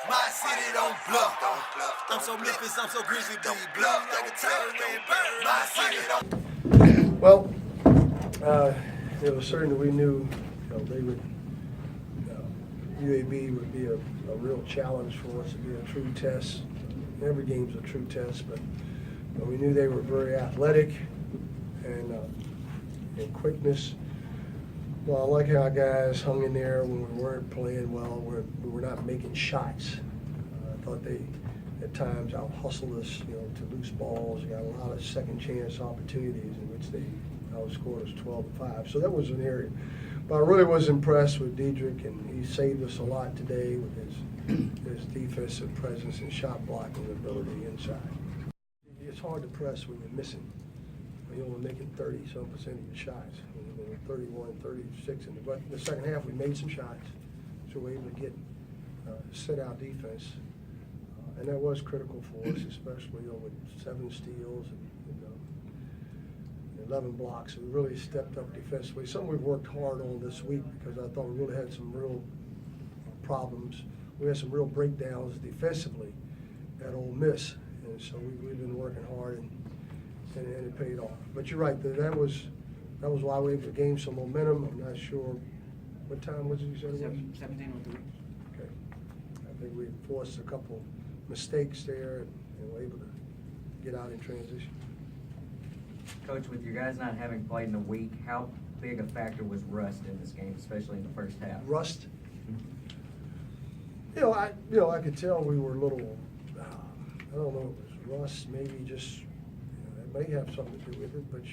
My city don't bluff. I'm so Memphis, I'm so grizzly, be bluff like a tiger red bird. My city don't. Well, certainly we knew they would, UAB would be a real challenge for us. It'd be a true test. Every game's a true test, but we knew they were very athletic and quickness. Well, I like how our guys hung in there when we weren't playing well. We were not making shots. I thought they, at times, out-hustled us, to loose balls. They got a lot of second-chance opportunities in which they outscored us 12-5. So that was an area. But I really was impressed with Diedrich, and he saved us a lot today with his defensive presence and shot blocking ability inside. It's hard to press when you're missing. You're only making 30-some% of your shots. 31, 36. But in the second half, we made some shots, so we were able to get set out defense. And that was critical for us, especially with 7 steals and 11 blocks. We really stepped up defensively. Something we've worked hard on this week because I thought we really had some real problems. We had some real breakdowns defensively at Ole Miss, and so we've been working hard and it paid off. But you're right, that was why we were able to gain some momentum. I'm not sure what time was it you said it was? 17:03. Okay. I think we forced a couple mistakes there and were able to get out in transition. Coach, with your guys not having played in a week, how big a factor was rust in this game, especially in the first half? Rust? I could tell we were a little, I don't know, it was rust, maybe just, it may have something to do with it, but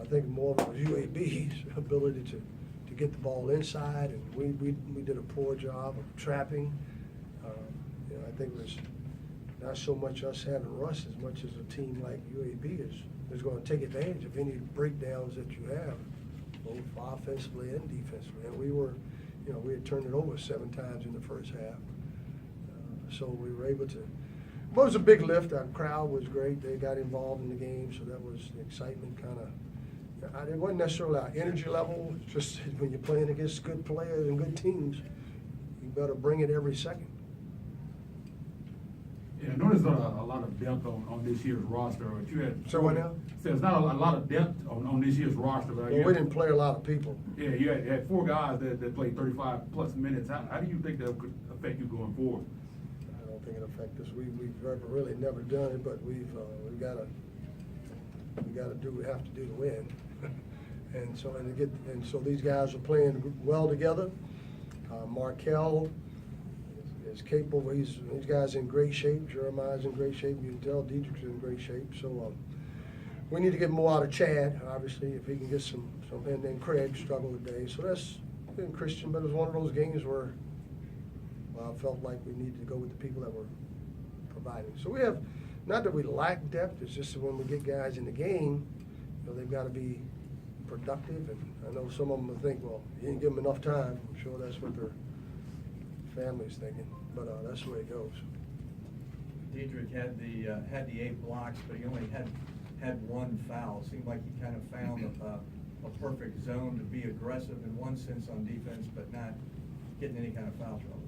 I think more of it was UAB's ability to get the ball inside, and we did a poor job of trapping. I think it was not so much us having rust as much as a team like UAB is going to take advantage of any breakdowns that you have, both offensively and defensively. And we were, we had turned it over 7 times in the first half. So we were able to, but it was a big lift. Our crowd was great. They got involved in the game, so that was the excitement kind of, it wasn't necessarily our energy level. It's just when you're playing against good players and good teams, you better bring it every second. Yeah, I noticed a lot of depth on this year's roster. But you had So what now? So there's not a lot of depth on this year's roster. But Well, we didn't play a lot of people. Yeah, you had 4 guys that played 35+ minutes. How do you think that could affect you going forward? I don't think it affects us. We've really never done it, but we've got to do what we have to do to win. and so these guys are playing well together. Markel is capable. These guys in great shape. Jeremiah's in great shape. You can tell Diedrich's in great shape. So we need to get more out of Chad, obviously, if he can get some. And then Craig struggled today. So that's been Christian, but it was one of those games where I felt like we needed to go with the people that were providing. So we have, not that we lack depth, it's just that when we get guys in the game, they've got to be productive. And I know some of them will think, well, you didn't give them enough time. I'm sure that's what their family's thinking, but that's the way it goes. Diedrich had the 8 blocks, but he only had 1 foul. Seemed like he kind of found a perfect zone to be aggressive in one sense on defense, but not getting any kind of foul trouble.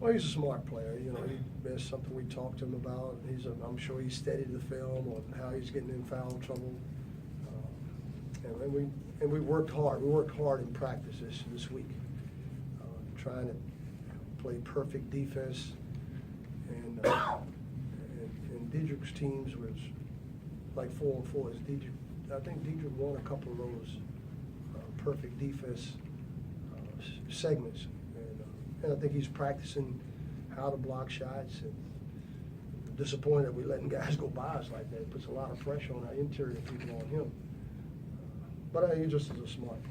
Well, he's a smart player. That's something we talked to him about. I'm sure he studied the film on how he's getting in foul trouble. And we worked hard. We worked hard in practice this week, trying to play perfect defense. And Diedrich's teams was like 4-on-4. I think Diedrich won a couple of those perfect defense segments. And I think he's practicing how to block shots. And disappointed that we're letting guys go by us like that. It puts a lot of pressure on our interior people on him. But he just is a smart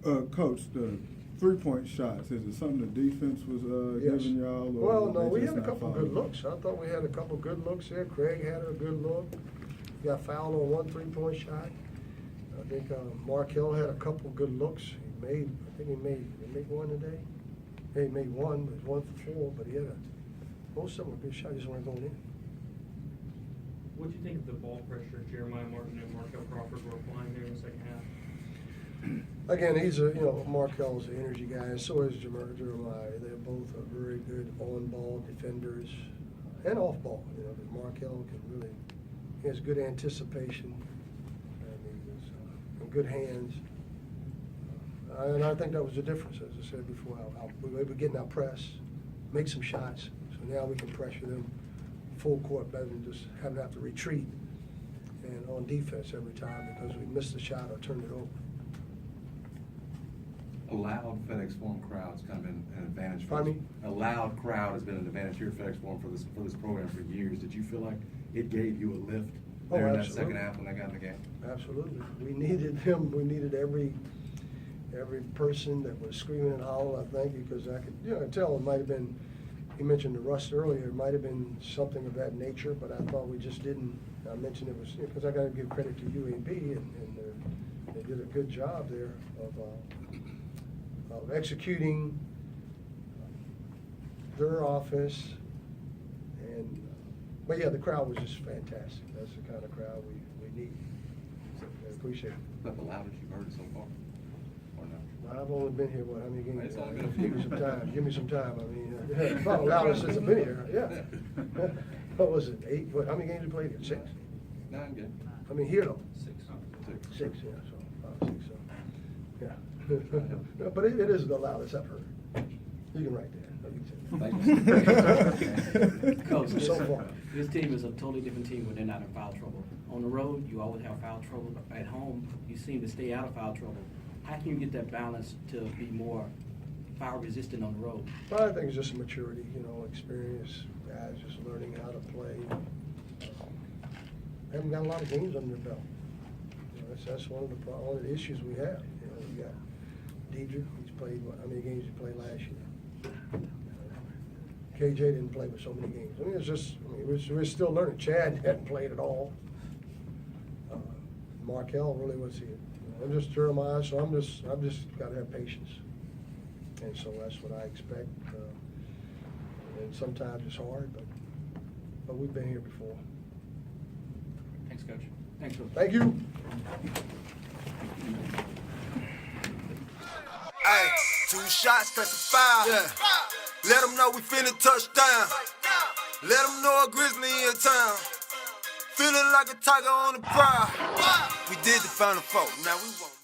player. Coach, the 3-point shots, is it something the defense was Yes. giving y'all? Well, no, we had a couple good looks. I thought we had a couple good looks there. Craig had a good look. He got fouled on 1 3-point shot. I think Markel had a couple good looks. He made 1 today. Yeah, he made 1, but 1 for 4. But he had most of them were good shots. Just weren't going in. What do you think of the ball pressure Jeremiah Martin and Markel Crawford were applying there in the second half? Again, he's Markel's an energy guy, and so is Jeremiah. They're both very good on-ball defenders and off-ball. Markel can really, he has good anticipation, and he's in good hands. And I think that was the difference, as I said before. We were getting our press, make some shots, so now we can pressure them full court better than just having to have to retreat and on defense every time because we missed the shot or turned it over. A loud FedEx Forum crowd's kind of been an advantage for Pardon us. me? A loud crowd has been an advantage here at FedEx Forum for this program for years. Did you feel like it gave you a lift Oh, there in that absolutely. second half when they got in the game? Absolutely. We needed him. We needed every person that was screaming and hollering, I think, because I could, tell it might have been, he mentioned the rust earlier, it might have been something of that nature, but I thought we just didn't. I mentioned it was, because I got to give credit to UAB, and they did a good job there of executing their offense. But yeah, the crowd was just fantastic. That's the kind of crowd we need. So I appreciate it. Is that the loudest you've heard so far? Or no? I've only been here, how many games? It's only been a few. Give me some time, give me some time. I mean, it's not the loudest since I've been here, yeah. What was it, 8? How many games you played here? 6? 9 games. I mean, here though? 6. 6, yeah, so 5, 6, so, yeah. No, but it is the loudest I've heard. You can write that. Thank you. Coach, So far. this team is a totally different team when they're not in foul trouble. On the road, you always have foul trouble. At home, you seem to stay out of foul trouble. How can you get that balance to be more foul resistant on the road? Well, I think it's just maturity, experience, guys just learning how to play. Haven't got a lot of games under their belt. That's one of the issues we have. We got Deidre, he's played, how many games he played last year? KJ didn't play with so many games. I mean, it's just, we're still learning. Chad hadn't played at all. Markel really was here. I'm just Jeremiah, so I'm just got to have patience. And so that's what I expect. And sometimes it's hard, but we've been here before. Thanks, Coach. Thanks, Coach. Thank you. Hey, 2 shots, that's a foul. Yeah. Let them know we finna touch down. Let them know a grizzly in town. Feeling like a tiger on the prowl. We did the Final Four, now we won't.